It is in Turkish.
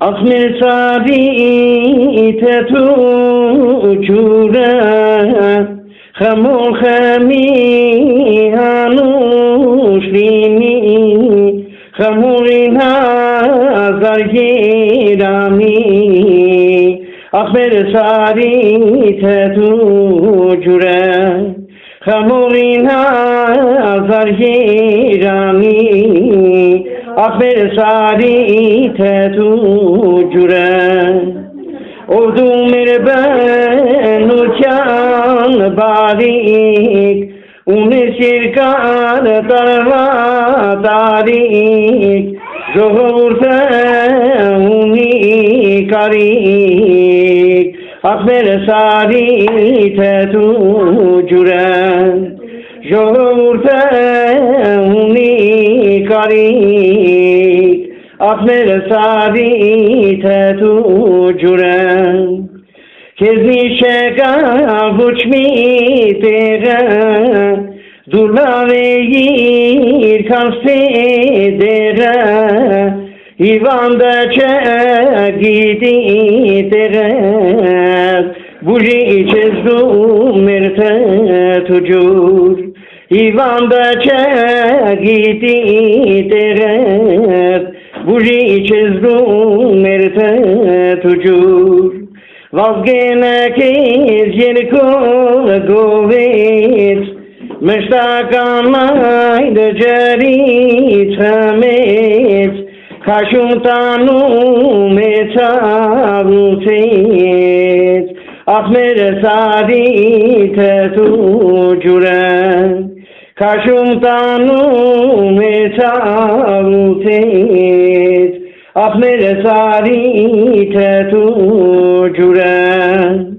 Asmir sari tetu cura Khamul khami hanushrini Khamulina zargirami Asmir sari tetu cura Khamulina zargirami Akber sari tetu cüren Ordu mirben uçan barik Uni şirkan tarva tarik Zohurte uni karik Akber sari tetu cüren Zohurte uni karik Akmer sari tetu cüren Kezi şeka buçmi tere Durlaveyir kanse dere İvan da çegidi tere Buji içezdu merte tucur İvan da çegidi tere Buji içezdu merte tucur Vazgenek izyerkul govit Müştakamay de cerit hamet Kaşum tanu metavutet Ahmer sadi tetu cüren Kaşum tanu metavutet Ahmer sari tetu cüren